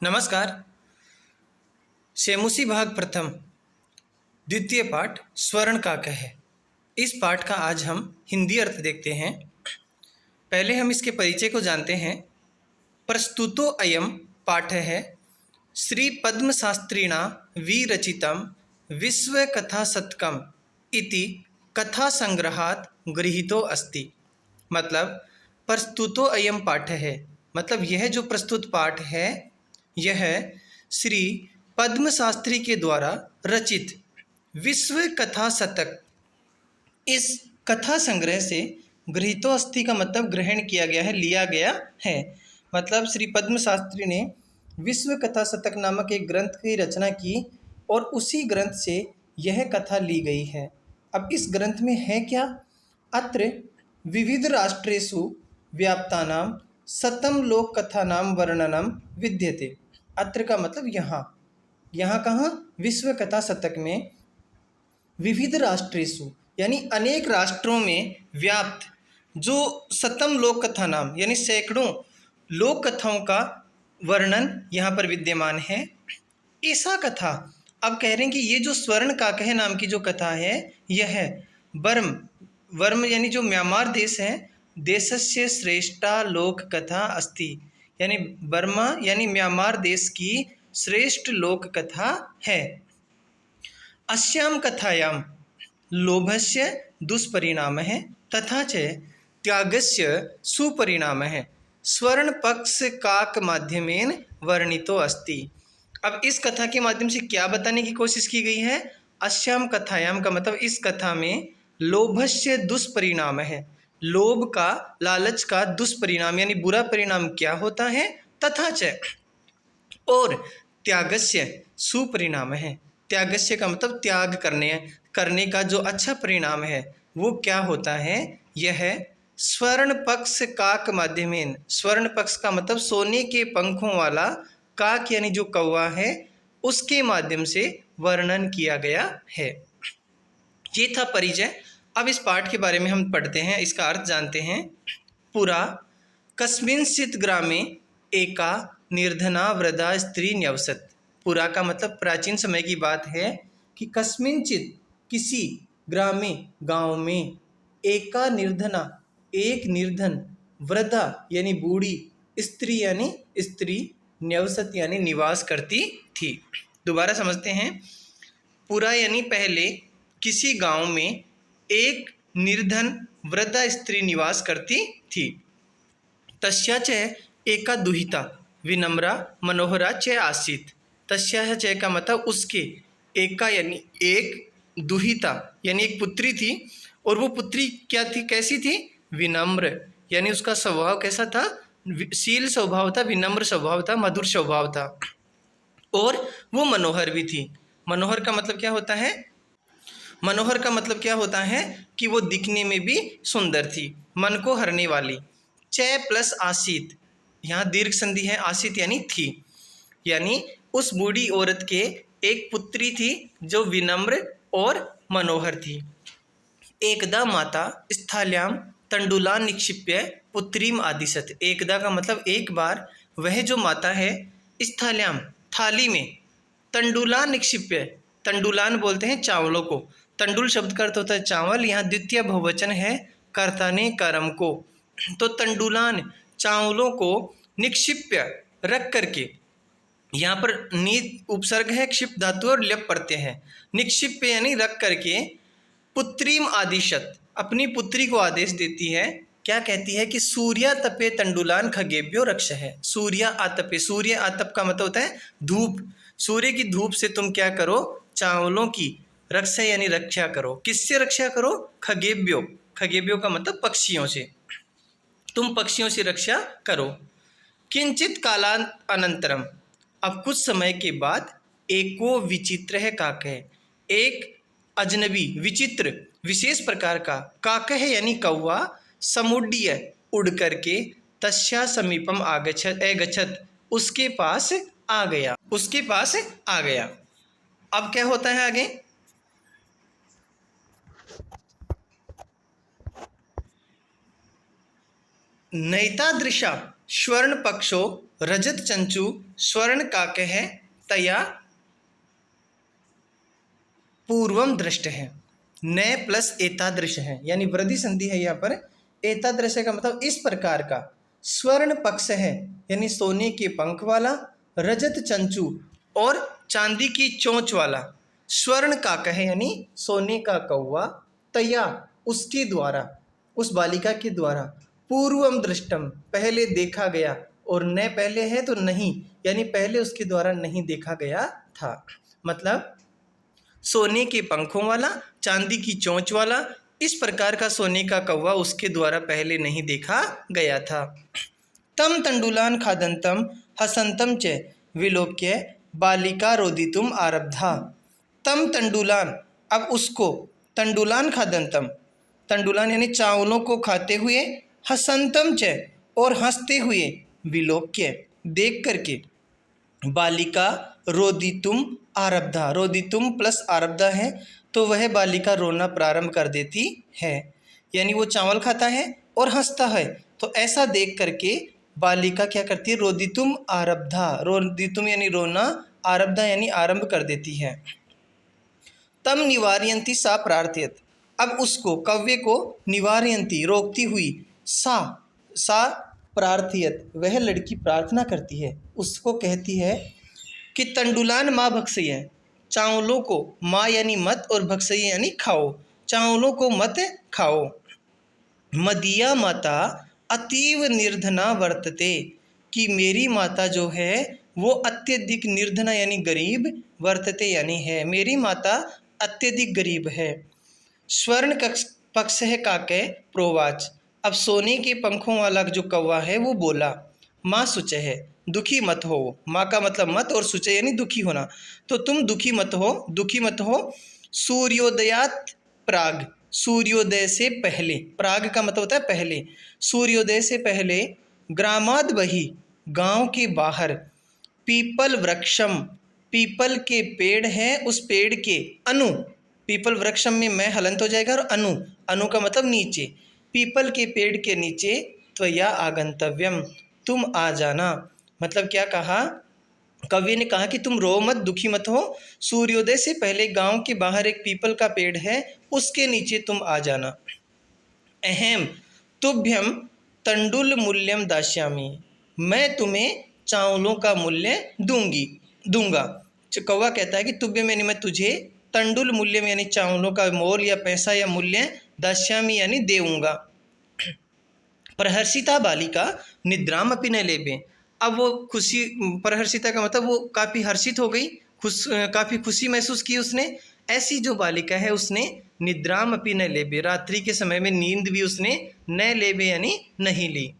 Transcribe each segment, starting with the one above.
नमस्कार। सेमुसी भाग प्रथम द्वितीय पाठ स्वर्ण काक है। इस पाठ का आज हम हिंदी अर्थ देखते हैं। पहले हम इसके परिचय को जानते हैं। प्रस्तुतो अयम पाठ है श्री पद्म शास्त्रिणा विरचितम विश्व कथा शतकम इति कथा संग्रहात गृहीतो अस्ति। मतलब प्रस्तुतो अयम पाठ है, मतलब यह जो प्रस्तुत पाठ है यह श्री पद्म शास्त्री के द्वारा रचित विश्व कथा शतक, इस कथा संग्रह से गृहीतो अस्ति का मतलब ग्रहण किया गया है, लिया गया है। मतलब श्री पद्म शास्त्री ने विश्व कथा शतक नामक एक ग्रंथ की रचना की और उसी ग्रंथ से यह कथा ली गई है। अब इस ग्रंथ में है क्या? अत्र विविध राष्ट्रेषु व्याप्तानां शतं लोक कथानां वर्णनम विद्यते। अत्र का मतलब यहाँ, यहाँ कहाँ? विश्व कथा शतक में विविध राष्ट्रेषु यानी अनेक राष्ट्रों में व्याप्त जो शतम लोक कथा नाम यानी सैकड़ों लोक कथाओं का वर्णन यहाँ पर विद्यमान है। ऐसा कथा अब कह रहे हैं कि ये जो स्वर्ण काकह नाम की जो कथा है यह है वर्म यानी जो म्यांमार देश है, देशस्य श्रेष्ठा लोक कथा अस्ति, यानी बर्मा यानी म्यांमार देश की श्रेष्ठ लोक कथा है। अस्याम कथायाम लोभस्य दुष्परिणामः तथा च त्यागस्य सुपरिणामः स्वर्ण पक्ष काक माध्यमेन वर्णितो अस्ति। अब इस कथा के माध्यम से क्या बताने की कोशिश की गई है? अस्याम कथायाम का मतलब इस कथा में लोभस्य दुष्परिणाम है, लोभ का, लालच का दुष्परिणाम यानी बुरा परिणाम क्या होता है, तथा च और त्यागस्य सुपरिणाम है। त्यागस्य का मतलब त्याग करने का जो अच्छा परिणाम है वो क्या होता है? यह स्वर्ण पक्ष काक माध्यमेन, स्वर्ण पक्ष का मतलब सोने के पंखों वाला, काक यानी जो कौवा है उसके माध्यम से वर्णन किया गया है। ये था परिचय। अब इस पाठ के बारे में हम पढ़ते हैं, इसका अर्थ जानते हैं। पुरा कस्मिंश्चित् ग्रामे एका निर्धना वृद्धा स्त्री न्यवसत। पुरा का मतलब प्राचीन समय की बात है कि कस्मिंचित किसी ग्रामे गांव में, एका निर्धना एक निर्धन, वृद्धा यानी बूढ़ी, स्त्री यानी स्त्री, न्यवसत यानी निवास करती थी। दोबारा समझते हैं। पुरा यानी पहले, किसी गांव में एक निर्धन वृद्धा स्त्री निवास करती थी। तस्या च एका दुहिता विनम्रा मनोहरा च आसीत। तस्या च का मतलब उसके, एका यानी एक, दुहिता यानी एक पुत्री थी, और वो पुत्री क्या थी, कैसी थी? विनम्र यानी उसका स्वभाव कैसा था? शील स्वभाव था, विनम्र स्वभाव था, मधुर स्वभाव था, और वो मनोहर भी थी। मनोहर का मतलब क्या होता है? मनोहर का मतलब क्या होता है कि वो दिखने में भी सुंदर थी, मन को हरने वाली। च प्लस आसित, यहाँ दीर्घ संधि है, आसित यानी थी, यानी उस बूढ़ी औरत के एक पुत्री थी जो विनम्र और मनोहर थी। एकदा माता स्थाल्याम तंडुलान निक्षिप्य पुत्रीम आदिशत। एकदा का मतलब एक बार, वह जो माता है स्थाल्याम थाली में, तंडुलान निक्षिप्य, तंडुलान बोलते हैं चावलों को, तंडुल शब्द का अर्थ होता है चावल, यहाँ द्वितीय बहुवचन है कर्ता ने कर्म को, तो तंडुलान चावलों को निक्षिप्य रख करके, यहाँ पर नी उपसर्ग है, क्षिप्त धातु और ल्यप पड़ते हैं। निक्षिप्य यानी रख करके, पुत्रीम आदिशत अपनी पुत्री को आदेश देती है। क्या कहती है कि सूर्या तपे तंडुलान खगेभ्यो रक्ष है। सूर्या आतपे, सूर्य आतप का मतलब होता है धूप, सूर्य की धूप से तुम क्या करो? चावलों की रक्षा यानी रक्षा करो। किससे रक्षा करो? खगेभ्यो, खगेभ्यो का मतलब पक्षियों से, तुम पक्षियों से रक्षा करो। किंचित कालांत अनंतरम, अब कुछ समय के बाद, एको विचित्र है काकः, एक अजनबी विचित्र विशेष प्रकार का, काकः यानी कौवा, समुड्य उड़ करके, तस्या समीपम अगच्छत उसके पास आ गया, उसके पास आ गया। अब क्या होता है आगे? नैतादृशा स्वर्ण पक्षो रजत चंचू स्वर्ण काकः तया पूर्वम दृष्ट है। न प्लस एतादृश है, यानी वृद्धि संधि है यहाँ पर। एतादृश का मतलब इस प्रकार का। स्वर्ण पक्ष है यानी सोने के पंख वाला, रजत चंचू और चांदी की चोंच वाला, स्वर्ण काका है यानी सोने का कौवा, तया उसके द्वारा, उस बालिका के द्वारा, पूर्वम दृष्टम पहले देखा गया, और न पहले है तो नहीं, यानी पहले उसके द्वारा नहीं देखा गया था। मतलब सोने के पंखों वाला, चांदी की चोंच वाला, इस प्रकार का सोने का कौवा उसके द्वारा पहले नहीं देखा गया था। तम तंडुलान खादंतम हसंतम च विलोक्य बालिका रोदितुम आरब्धा। तम तंडुलान, अब उसको, तंडुलान खादंतम, तंडुलान यानी चावलों को खाते हुए, हसंतम च और हंसते हुए, विलोक्य देख करके, बालिका रोदितुम आरब्धा, रोदितुम प्लस आरब्धा है तो वह बालिका रोना प्रारंभ कर देती है। यानी वो चावल खाता है और हंसता है, तो ऐसा देख करके बालिका क्या करती है, रोदितुम आरब्धा, रोदितुम यानी रोना, आरब्धा यानी आरंभ कर देती है। तम निवारयंती सा प्रार्थयत, अब उसको, कव्य को, निवारयंती रोकती हुई, सा प्रार्थयत वह लड़की प्रार्थना करती है, उसको कहती है कि तंडुलान माँ भक्सय, चावलों को, माँ यानी मत और भक्सय यानी खाओ, चावलों को मत खाओ। मदिया माता अतीव निर्धना वर्तते, कि मेरी माता जो है वो अत्यधिक निर्धना यानी गरीब, वर्तते यानी है, मेरी माता अत्यधिक गरीब है। स्वर्ण पक्ष है काके प्रोवाच, अब सोने के पंखों वाला जो कौवा है वो बोला, माँ शुच है, दुखी मत हो। माँ का मतलब मत और शुच यानी दुखी होना, तो तुम दुखी मत हो, दुखी मत हो। सूर्योदयात प्राग, सूर्योदय से पहले, प्राग का मतलब होता है पहले, सूर्योदय से पहले, ग्रामाद बही गांव के बाहर, पीपल वृक्षम, पीपल के पेड़ हैं उस पेड़ के, अनु, पीपल वृक्षम में मैं हलंत हो जाएगा, और अनु, अनु का मतलब नीचे, पीपल के पेड़ के नीचे, त्वया आगंतव्यम तुम आ जाना। मतलब क्या कहा, कवि ने कहा कि तुम रो मत, दुखी मत हो, सूर्योदय से पहले गांव के बाहर एक पीपल का पेड़ है, उसके नीचे तुम आ जाना। अहम तुभ्यम तंडुल मूल्यम दास्यामी, मैं तुम्हें चावलों का मूल्य दूंगा। कौवा कहता है कि तुभ्य में मैं तुझे, तंडुल मूल्यम यानी चावलों का मोल या पैसा या मूल्य, दास्यामी यानी देऊंगा। प्रहर्षिता बालिका निद्राम अपि न लेबे, अब वो खुशी, प्रहर्षिता का मतलब वो काफ़ी हर्षित हो गई, काफ़ी खुशी महसूस की उसने। ऐसी जो बालिका है उसने निद्राम अपि न लेबे, रात्रि के समय में नींद भी उसने न लेबे यानी नहीं ली।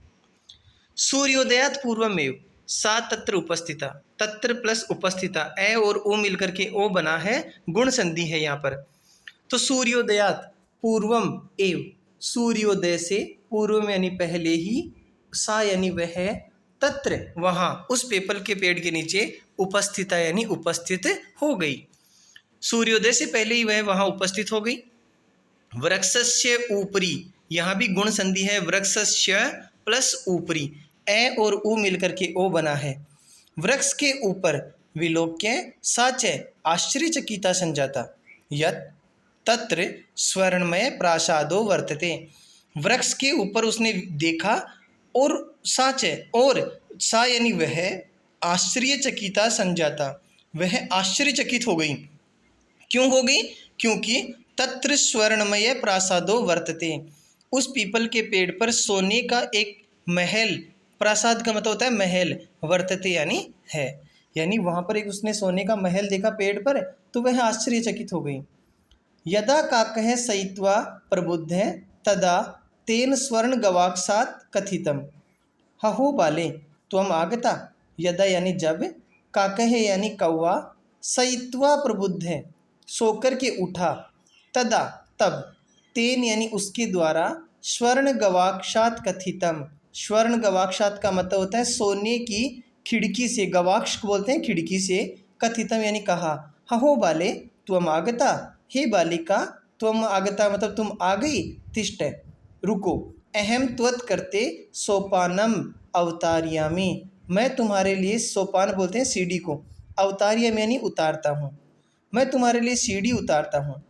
सूर्योदयात पूर्वमेव सा तत्र उपस्थिता, तत्र प्लस उपस्थिता, ए और ओ मिलकर के ओ बना है, गुण संधि है यहाँ पर। तो सूर्योदयात पूर्वम एव, सूर्योदय से पूर्व में यानी पहले ही, सा यानी वह, तत्र वहाँ, उस पीपल के पेड़ के नीचे, उपस्थिता यानी उपस्थित हो गई, सूर्योदय से पहले ही वह वहाँ उपस्थित हो गई। वृक्षस्य ऊपरी, यहाँ भी गुण संधि है, वृक्षस्य प्लस ऊपरी, ए और ऊ मिलकर के ओ बना है। वृक्ष के ऊपर, विलोक्य साच आश्चर्यचकिता संजाता, यत् तत्र स्वर्णमय प्रासादो वर्तते, वृक्ष के ऊपर उसने देखा, और साच, और सा यानी वह, आश्चर्यचकिता संजाता वह आश्चर्यचकित हो गई। क्यों हो गई, क्योंकि तत्र स्वर्णमय प्रासादो वर्तते, उस पीपल के पेड़ पर सोने का एक महल, प्रासाद का मतलब होता है महल, वर्तते यानी है, यानी वहाँ पर एक उसने सोने का महल देखा पेड़ पर, तो वह आश्चर्यचकित हो गई। यदा काकः सयित्वा प्रबुद्ध तदा तेन स्वर्ण गवाक्षात कथितम, हहो बाले त्वम आगता, यदा यानी जब, काकः यानी कौवा, सयित्वा प्रबुद्ध है सोकर के उठा, तदा तब, तेन यानी उसके द्वारा, स्वर्ण गवाक्षात कथितम, स्वर्ण गवाक्षात का मतलब होता है सोने की खिड़की से, गवाक्ष को बोलते हैं खिड़की से, कथितम यानी कहा, हहो बाले त्वम आगता, हे बालिका त्वम आगता मतलब तुम आ गई, तिष्ठ रुको, अहम त्वत् करते सोपानम अवतार्यामि, मैं तुम्हारे लिए, सोपान बोलते हैं सीढ़ी को, अवतार्य यानी उतारता हूँ, मैं तुम्हारे लिए सीढ़ी उतारता हूँ।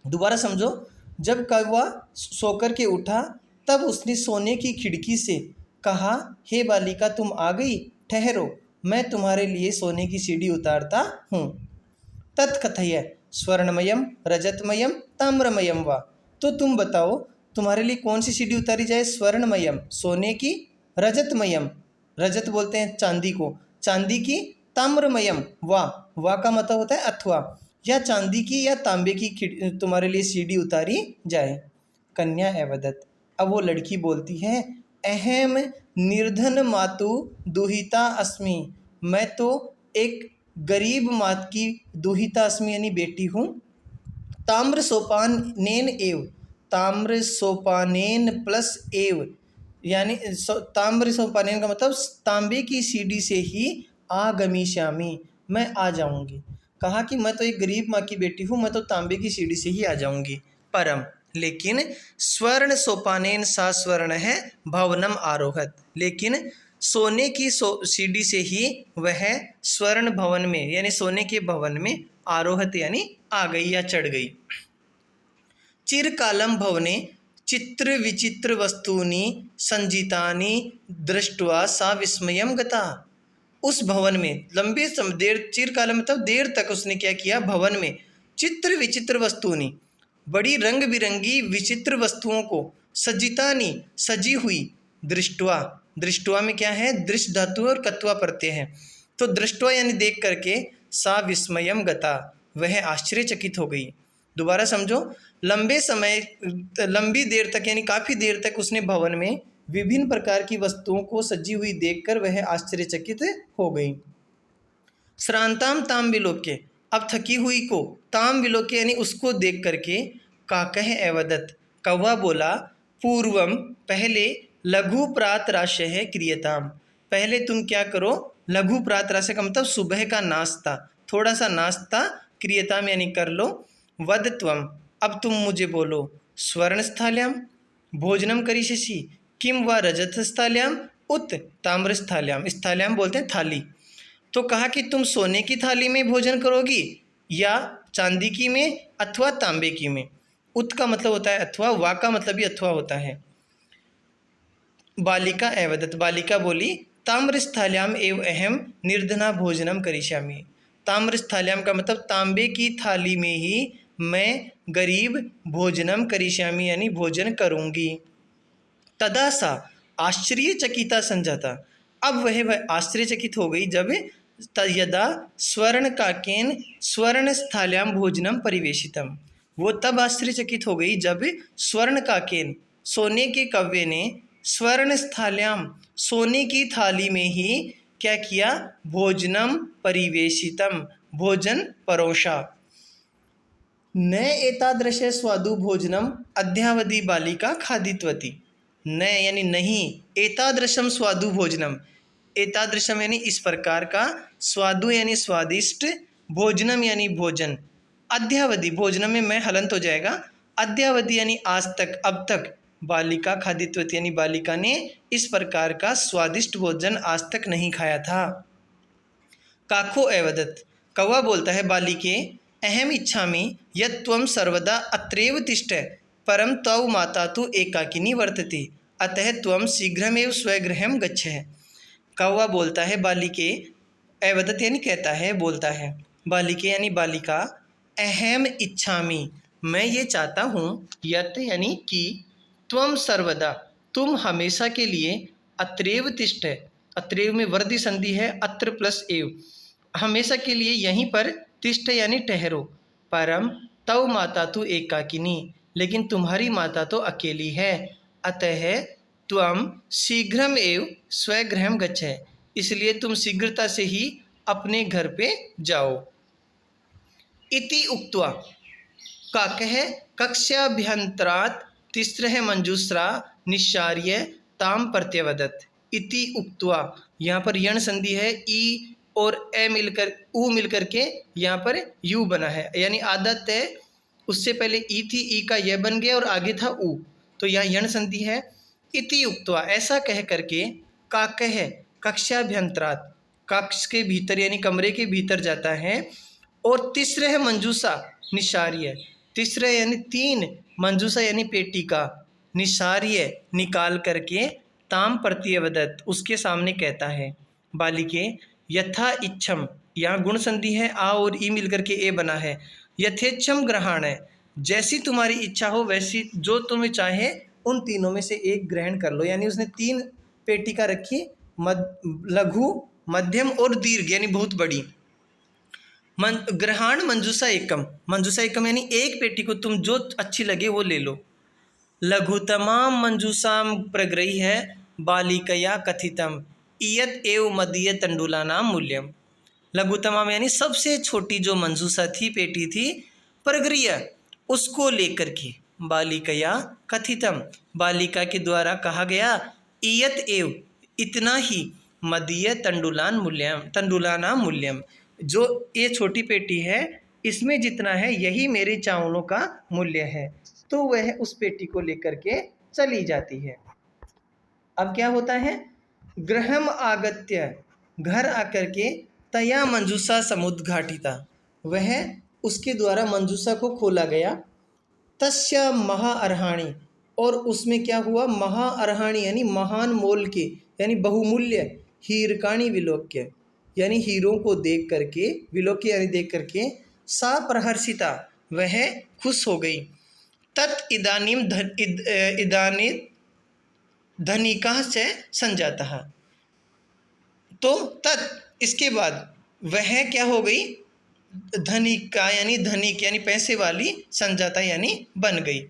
दोबारा समझो, जब कौवा सोकर के उठा तब उसने सोने की खिड़की से कहा, हे बालिका तुम आ गई, ठहरो, मैं तुम्हारे लिए सोने की सीढ़ी उतारता हूँ। तत्कथय स्वर्णमयम रजतमयम ताम्रमयम वा, तो तुम बताओ तुम्हारे लिए कौन सी सीढ़ी उतारी जाए? स्वर्णमयम सोने की, रजतमयम रजत बोलते हैं चांदी को, चांदी की, ताम्रमयम वा का मतलब होता है अथवा, या चांदी की या तांबे की तुम्हारे लिए सीढ़ी उतारी जाए। कन्या एवदत, अब वो लड़की बोलती है, अहम निर्धन मातु दुहिता अस्मि, मैं तो एक गरीब मात की दुहिता अस्मि यानी बेटी हूँ। ताम्र सोपानेन एव, ताम्र सोपानेन प्लस एव यानी ताम्र सोपानेन का मतलब तांबे की सीढ़ी से ही आगमिष्यामि, मैं आ जाऊंगी। कहा कि मैं तो एक गरीब माँ की बेटी हूँ, मैं तो तांबे की सीढ़ी से ही आ जाऊंगी। परम लेकिन स्वर्ण सोपानेन सा स्वर्ण है भवनम आरोहत, लेकिन सोने की सीढ़ी से ही वह स्वर्ण भवन में यानी सोने के भवन में आरोहत यानी आ गई या चढ़ गई। चिरकालम भवने चित्र विचित्र वस्तूनि संजितानि दृष्ट्वा सा विस्मयम गता, उस भवन में लंबे समय देर, चिरकालम मतलब देर तक उसने क्या किया, भवन में चित्र विचित्र वस्तूनि बड़ी रंग बिरंगी विचित्र वस्तुओं को, सज्जितानि सजी हुई, दृष्टवा, दृष्टवा में क्या है, दृष्ट धातु और कत्वा प्रत्यय है, तो दृष्टवा यानी देख करके, सा विस्मयम गता वह आश्चर्यचकित हो गई। दोबारा समझो, लंबे समय लंबी देर तक यानी काफ़ी देर तक उसने भवन में विभिन्न प्रकार की वस्तुओं को सजी हुई देखकर वह आश्चर्यचकित हो गई। श्रांताम ताम विलोक्य, अब थकी हुई को ताम विलोक्य यानी उसको देख करके, काकह एवदत, कौवा बोला, पूर्वम पहले, लघु प्रात राशय क्रियताम, पहले तुम क्या करो, लघु प्रात राशय का मतलब सुबह का नाश्ता, थोड़ा सा नाश्ता, क्रियताम यानी कर लो। वद त्वम, अब तुम मुझे बोलो, स्वर्ण स्थाल्याम भोजनम करिष्यसि, किम व रजत स्थाल्याम उत ताम्र स्थाल्याम, स्थाल्याम बोलते हैं थाली, तो कहा कि तुम सोने की थाली में भोजन करोगी या चांदी की में अथवा तांबे की में। उत का मतलब होता है अथवा, वा का मतलब भी अथवा होता है। बालिका एवदत, बालिका बोली, ताम्रस्थाल्याम एव अहम निर्धना भोजनम करिष्यामि, ताम्रस्थाल्याम का मतलब तांबे की थाली में ही मैं गरीब भोजनम करिष्यामि यानी भोजन करूंगी। तदा सा आश्चर्यचकिता संजाता, अब वह आश्चर्यचकित हो गई जब यदा स्वर्ण काकेन स्वर्ण स्थाल्याम भोजनम परिवेशितम, वो तब आश्चर्यचकित हो गई जब स्वर्ण काकेन सोने के कव्वे ने स्वर्ण स्थाल्याम सोने की थाली में ही क्या किया, भोजनम परिवेशितम भोजन परोसा। न एतादृश स्वादु भोजनम अद्यावधि बालिका खादितवती, न यानी नहीं, एतादृशम स्वादु भोजनम, एतादृशम यानी इस प्रकार का, स्वादु यानी स्वादिष्ट, भोजनम यानी भोजन, अद्यावधि भोजनम में मैं हलंत हो जाएगा, अद्यावधि यानी आज तक, अब तक, बालिका खादित्वती यानी बालिका ने इस प्रकार का स्वादिष्ट भोजन आज तक नहीं खाया था। काको एवदत, कौवा बोलता है, बालिके अहम इच्छामि यत् त्वं सर्वदा अत्रैव तिष्ठ, परम तव माता तु एकाकिनी वर्तते, अतः त्वं शीघ्रमेव स्वगृहं गच्छ। कौवा बोलता है, बालिके एवदत यानी कहता है, बोलता है, बालिके यानी बालिका, अहम इच्छामि मैं ये चाहता हूँ, यत् यानी कि, त्वं सर्वदा तुम हमेशा के लिए, अत्रैव तिष्ठ, अत्रैव में वर्धी संधि है, अत्र प्लस एव, हमेशा के लिए यहीं पर, तिष्ठ यानी ठहरो, परम तव माता तु एकाकिनी, लेकिन तुम्हारी माता तो अकेली है, अतः त्वं शीघ्रम एव स्वगृहं गच्छ, इसलिए तुम शीघ्रता से ही अपने घर पे जाओ। इति उक्त्वा काकः कक्ष्याभ्यन्तरात् तिस्रः मंजूश्रा निश्चार्य ताम प्रत्यवदत्। इति उक्त्वा, यहाँ पर यण संधि है, ई और ए मिलकर ऊ मिलकर के यहाँ पर यू बना है, यानी आदत है, उससे पहले ई थी, ई का यह बन गया और आगे था ऊ, तो यहाँ यण संधि है। इति उक्त्वा ऐसा कह करके, काकः कक्षाभ्यंतरात्, कक्ष के भीतर यानी कमरे के भीतर जाता है। और तीसरे है मंजूषा निशार्य, तीसरे यानी 3 मंजूषा यानी पेटी का निशार्य निकाल करके ताम प्रत्यवदत् उसके सामने कहता है। बालिके यथा इच्छम, यहाँ गुण संधि है, आ और ई मिलकर के ए बना है। यथेच्छम ग्रहण है, जैसी तुम्हारी इच्छा हो वैसी जो तुम्हें चाहे उन तीनों में से एक ग्रहण कर लो। यानी उसने 3 पेटिका रखी, लघु, मध्यम और दीर्घ यानी बहुत बड़ी। ग्रहण मंजूषा एकम, मंजूषा एकम यानी एक पेटी को तुम जो अच्छी लगे वो ले लो। लघुतमाम मंजूषाम प्रग्रही है बालिकया कथितम इयत एव मदीय तंडुलानाम मूल्यम। लघुतमाम यानी सबसे छोटी जो मंजूषा थी, पेटी थी, प्रग्रिय उसको लेकर के, बालिकया कथितम बालिका के द्वारा कहा गया, इयत एव इतना ही, मदीय तंडुलानाम मूल्यम जो ये छोटी पेटी है इसमें जितना है यही मेरे चावलों का मूल्य है। तो वह उस पेटी को लेकर के चली जाती है। अब क्या होता है, गृहम आगत्य, घर आकर के, तया मंजूषा समुद्घाटिता, वह उसके द्वारा मंजूषा को खोला गया। तस्य महाअर्हाणि, और उसमें क्या हुआ, महाअर्हाणि यानी महान मोल के यानी बहुमूल्य, हीरकाणि विलोक्य यानी हीरों को देख करके, विलोक्य यानी देख करके, सा प्रहर्षिता वह खुश हो गई। तत् इदानीम इदानी धनिका से संजाता, तो तत् इसके बाद वह क्या हो गई, धनिका यानी धनिक यानी पैसे वाली, संजाता यानी बन गई।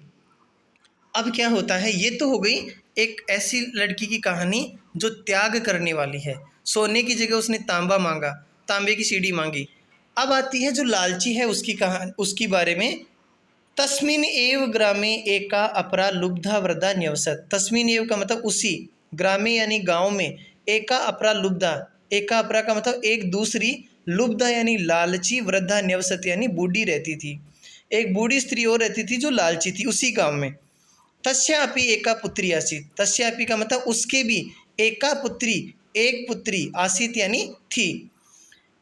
अब क्या होता है, ये तो हो गई एक ऐसी लड़की की कहानी जो त्याग करने वाली है। सोने की जगह उसने तांबा मांगा, तांबे की सीढ़ी मांगी। अब आती है जो लालची है उसकी कहानी, उसकी बारे में। तस्मिन एव ग्रामे एका अपरा लुब्धा वृद्धा न्यवसत, तस्मिन एव का मतलब उसी, ग्रामे यानी गांव में, एका अपरा लुब्धा, एका अपरा का मतलब एक दूसरी, लुब्धा यानी लालची, वृद्धा न्यवसत यानी बूढ़ी रहती थी। एक बूढ़ी स्त्री और रहती थी जो लालची थी उसी गांव में। तस्यापि एका पुत्री आसीत, तस्यापि का मतलब उसके भी, एका पुत्री एक पुत्री, आसीत यानी थी।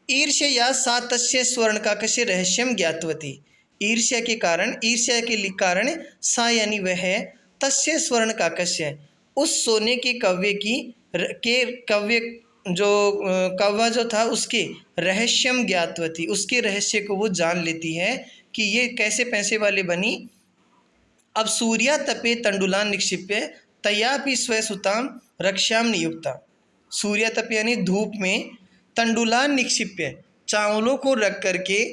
ईर्ष्या सा तस्य स्वर्णकाकस्य रहस्यम ज्ञातवती, ईर्ष्या के कारण, ईर्ष्या के कारण, सा यानी वह, तस्य स्वर्णकाकस्य उस सोने के कव्य की, के कव्य जो कव्वा जो था उसके, रहस्यम ज्ञातवती उसके रहस्य को वो जान लेती है कि ये कैसे पैसे वाले बनी। अब सूर्या तपे तंडुलान निक्षिप्य तयापि स्वसुताम रक्षाम नियुक्ता, सूर्या तप यानी धूप में, तंडुलान निक्षिप्य चावलों को रख करके,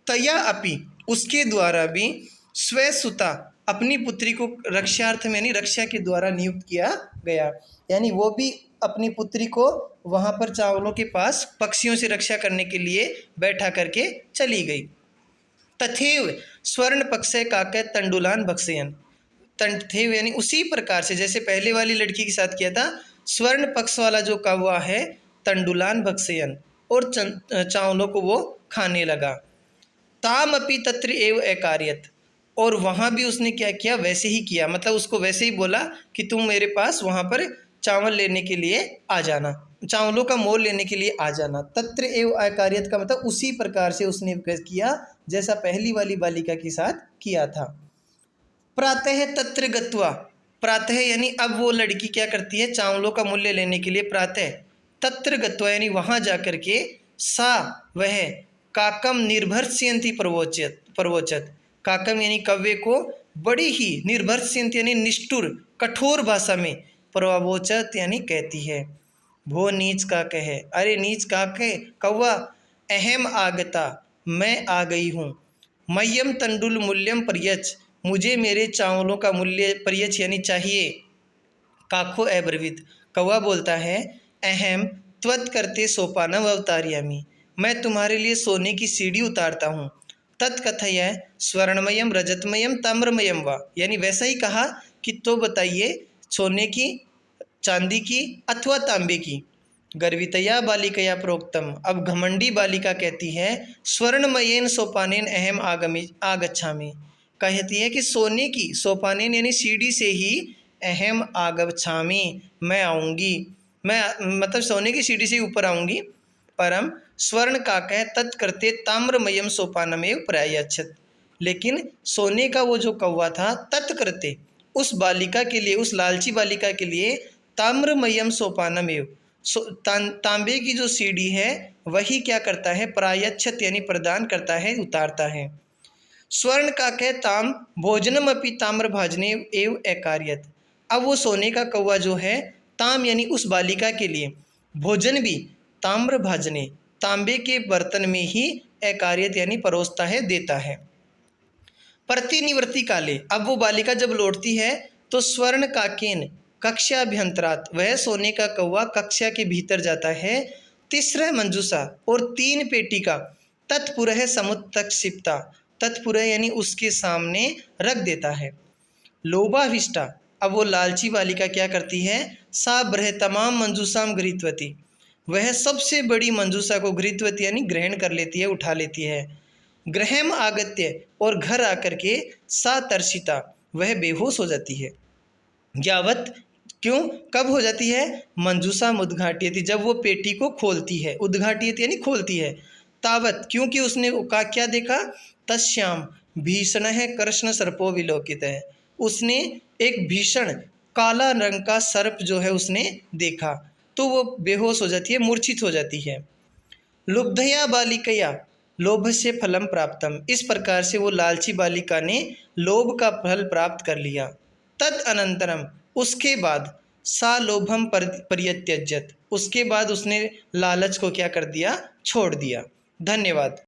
तया अपि उसके द्वारा भी, स्वसुता अपनी पुत्री को रक्षार्थ में यानी रक्षा के द्वारा नियुक्त किया गया। यानी वो भी अपनी पुत्री को वहाँ पर चावलों के पास पक्षियों से रक्षा करने के लिए बैठा करके चली गई। तथैव स्वर्ण पक्षय काके तंडुलान भक्षयन, तथैव यानी उसी प्रकार से जैसे पहले वाली लड़की के साथ किया था, स्वर्ण पक्ष वाला जो कौवा है, तंडुलान भक्षयन और चावलों को वो खाने लगा। ताम अपि तत्र एव अकार्यत, और वहाँ भी उसने क्या किया, वैसे ही किया, मतलब उसको वैसे ही बोला कि तुम मेरे पास वहाँ पर चावल लेने के लिए आ जाना, चावलों का मोल लेने के लिए आ जाना। तत्र एव अकार्यत का मतलब उसी प्रकार से उसने किया जैसा पहली वाली बालिका के साथ किया था। प्रातः तत्र गत्वा, प्रातः यानी अब वो लड़की क्या करती है, चावलों का मूल्य लेने के लिए प्रातः तत्र गत्वा यानी वहाँ जा कर के, सा वह, काकम निर्भर्ष्यन्ति प्रवोचत, काकम यानी कव्य को बड़ी ही, निर्भर्ष्यन्ति यानी निष्ठुर कठोर भाषा में, प्रवोचत यानी कहती है। भो नीच का कहे, अरे नीच का कहे कौवा, अहम आगता मैं आ गई हूँ, मह्यम तंडुल मूल्यम प्रयच मुझे मेरे चावलों का मूल्य प्रयच यानी चाहिए। काको अब्रवीत, कौवा बोलता है, अहम त्वत् करते सोपानम अवतार्यामि मैं तुम्हारे लिए सोने की सीढ़ी उतारता हूँ। तत्कथय स्वर्णमयम रजतमयम ताम्रमयम वा, यानी वैसा ही कहा कि तो बताइए सोने की, चांदी की अथवा तांबे की। गर्वितया बालिकया प्रोक्तम, अब घमंडी बालिका कहती है, स्वर्णमयेन सोपानेन अहम आगच्छामि, कहती है कि सोने की, सोपानेन यानी सीढ़ी से ही, अहम आगच्छामि मैं आऊँगी। मतलब सोने की सीढ़ी से ऊपर आऊँगी। परम स्वर्णकाकः तत्कृते ताम्रमयं सोपानमेव प्रायच्छत्। लेकिन सोने का वो जो कौवा था, तत्कृते उस बालिका के लिए, उस लालची बालिका के लिए, ताम्रमयम सोपानमेव तांबे की जो सीढ़ी है वही क्या करता है, प्रायच्छत यानी प्रदान करता है, उतारता है। स्वर्ण का कह ताम भोजनम अपि ताम्र भाजने एव अकार्यत। अब वो सोने का कौवा जो है, ताम यानी उस बालिका के लिए, भोजन भी ताम्र भाजने तांबे के बर्तन में ही अकार्यत यानी परोसता है, देता है। प्रतिनिवृत्ति काले, अब वो बालिका जब लौटती है तो स्वर्ण काकेन कक्षाभ्यंतरात, वह सोने का कौवा कक्षा के भीतर जाता है। तीसरा मंजूषा और 3 पेटी का तत्पुरः समुत्तक्षिप्ता, तत्पुरः यानी उसके सामने रख देता है। लोभाभिष्टा, अब वो लालची बालिका क्या करती है, सा बृहतमाम मंजूषाम गृहीतवती, वह सबसे बड़ी मंजूषा को गृहीतवती यानी ग्रहण कर लेती है, उठा लेती है। गृहम आगत्य, और घर आकर के सा तर्षिता, वह बेहोश हो जाती है। यावत, क्यों, कब हो जाती है, मंजूषा उद्घाट्यति, जब वो पेटी को खोलती है, उद्घाट्यति यानी खोलती है। तावत, क्योंकि उसने का क्या देखा, तस्याम भीषण है कृष्ण सर्पो विलोकित है, उसने एक भीषण काला रंग का सर्प जो है उसने देखा, तो वो बेहोश हो जाती है, मूर्छित हो जाती है। लुब्धया बालिकया लोभ से फलम प्राप्तम, इस प्रकार से वो लालची बालिका ने लोभ का फल प्राप्त कर लिया। तद अनंतरम, उसके बाद, सा लोभम परित्यज्यत, उसके बाद उसने लालच को क्या कर दिया, छोड़ दिया। धन्यवाद।